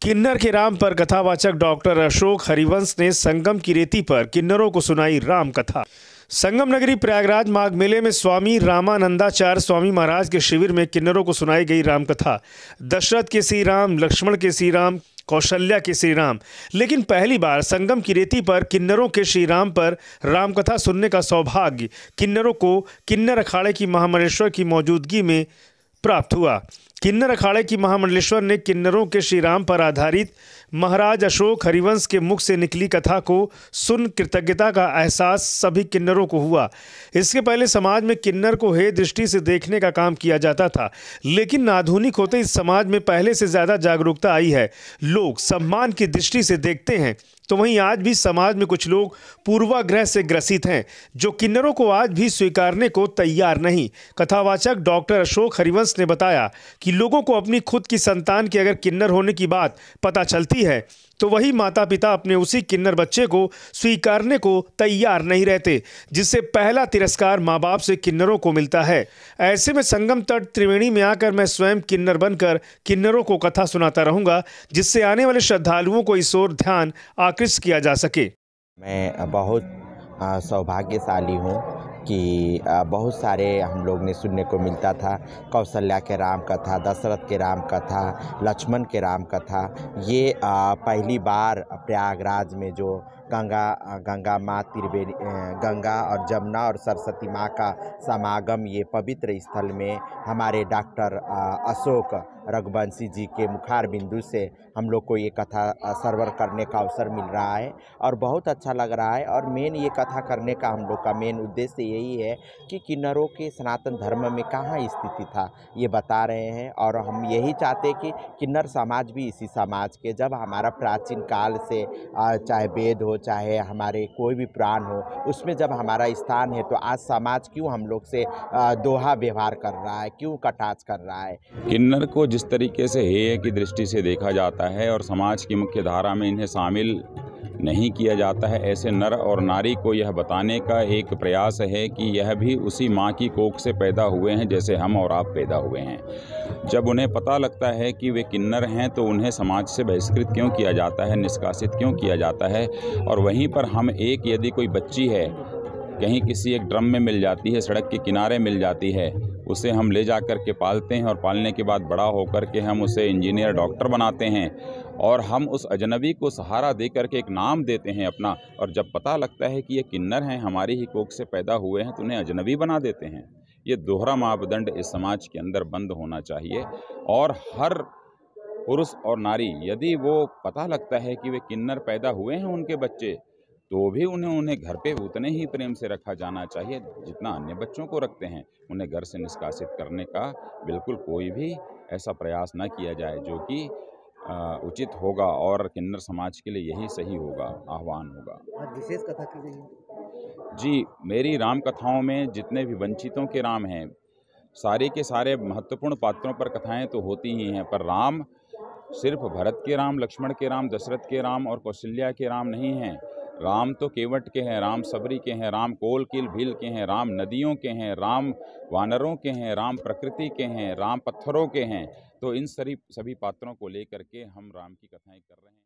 किन्नर के राम पर कथावाचक डॉक्टर अशोक हरिवंश ने संगम की रेती पर किन्नरों को सुनाई राम कथा। संगम नगरी प्रयागराज माघ मेले में स्वामी रामानंदाचार्य स्वामी महाराज के शिविर में किन्नरों को सुनाई गई राम कथा। दशरथ के श्री राम, लक्ष्मण के श्री राम, कौशल्या के श्री राम। लेकिन पहली बार संगम की रेती पर किन्नरों के श्री राम पर रामकथा सुनने का सौभाग्य किन्नरों को किन्नर अखाड़े की महामंडलेश्वर की मौजूदगी में प्राप्त हुआ। किन्नर अखाड़े की महामंडलेश्वर ने किन्नरों के श्री राम पर आधारित महाराज अशोक हरिवंश के मुख से निकली कथा को सुन कृतज्ञता का एहसास सभी किन्नरों को हुआ। इसके पहले समाज में किन्नर को हे दृष्टि से देखने का काम किया जाता था, लेकिन आधुनिक होते इस समाज में पहले से ज़्यादा जागरूकता आई है। लोग सम्मान की दृष्टि से देखते हैं, तो वहीं आज भी समाज में कुछ लोग पूर्वाग्रह से ग्रसित हैं, जो किन्नरों को आज भी स्वीकारने को तैयार नहीं। कथावाचक डॉक्टर अशोक हरिवंश ने बताया कि लोगों को अपनी खुद की संतान की अगर किन्नर होने की बात पता चलती है, तो वही माता पिता अपने उसी किन्नर बच्चे को स्वीकारने को तैयार नहीं रहते, जिससे पहला तिरस्कार माँ बाप से किन्नरों को मिलता है। ऐसे में संगम तट त्रिवेणी में आकर मैं स्वयं किन्नर बनकर किन्नरों को कथा सुनाता रहूंगा, जिससे आने वाले श्रद्धालुओं को इस ओर ध्यान आकृष्ट किया जा सके। मैं बहुत सौभाग्यशाली हूँ कि बहुत सारे हम लोग ने सुनने को मिलता था। कौशल्या के राम कथा, दशरथ के राम कथा, लक्ष्मण के राम कथा। ये पहली बार प्रयागराज में जो गंगा माँ त्रिवेणी, गंगा और जमुना और सरस्वती माँ का समागम, ये पवित्र स्थल में हमारे डॉक्टर अशोक रघुवंशी जी के मुखार बिंदु से हम लोग को ये कथा सर्वर करने का अवसर मिल रहा है और बहुत अच्छा लग रहा है। और मेन ये कथा करने का हम लोग का मेन उद्देश्य यही है कि किन्नरों के सनातन धर्म में कहाँ स्थिति था ये बता रहे हैं। और हम यही चाहते हैं कि किन्नर समाज भी इसी समाज के, जब हमारा प्राचीन काल से चाहे वेद हो चाहे हमारे कोई भी पुराण हो, उसमें जब हमारा स्थान है, तो आज समाज क्यों हम लोग से दोहा व्यवहार कर रहा है, क्यों कटाक्ष कर रहा है। किन्नर को जिस तरीके से हेय की दृष्टि से देखा जाता है और समाज की मुख्य धारा में इन्हें शामिल नहीं किया जाता है, ऐसे नर और नारी को यह बताने का एक प्रयास है कि यह भी उसी माँ की कोख से पैदा हुए हैं जैसे हम और आप पैदा हुए हैं। जब उन्हें पता लगता है कि वे किन्नर हैं, तो उन्हें समाज से बहिष्कृत क्यों किया जाता है, निष्कासित क्यों किया जाता है। और वहीं पर हम यदि कोई बच्ची है कहीं किसी एक ड्रम में मिल जाती है, सड़क के किनारे मिल जाती है, उसे हम ले जा कर के पालते हैं और पालने के बाद बड़ा होकर के हम उसे इंजीनियर डॉक्टर बनाते हैं और हम उस अजनबी को सहारा दे करके एक नाम देते हैं अपना। और जब पता लगता है कि ये किन्नर हैं, हमारी ही कोख से पैदा हुए हैं, तो उन्हें अजनबी बना देते हैं। ये दोहरा मापदंड इस समाज के अंदर बंद होना चाहिए। और हर पुरुष और नारी, यदि वो पता लगता है कि वे किन्नर पैदा हुए हैं उनके बच्चे, तो भी उन्हें घर पे उतने ही प्रेम से रखा जाना चाहिए जितना अन्य बच्चों को रखते हैं। उन्हें घर से निष्कासित करने का बिल्कुल कोई भी ऐसा प्रयास न किया जाए, जो कि उचित होगा और किन्नर समाज के लिए यही सही होगा, आह्वान होगा। आज विशेष कथा की गई है जी, मेरी राम कथाओं में जितने भी वंचितों के राम हैं, सारे के सारे महत्वपूर्ण पात्रों पर कथाएं तो होती ही हैं, पर राम सिर्फ भरत के राम, लक्ष्मण के राम, दशरथ के राम और कौशल्या के राम नहीं हैं। राम तो केवट के हैं, राम सबरी के हैं, राम कोल किल भील के हैं, राम नदियों के हैं, राम वानरों के हैं, राम प्रकृति के हैं, राम पत्थरों के हैं। तो इन सभी पात्रों को लेकर के हम राम की कथाएं कर रहे हैं।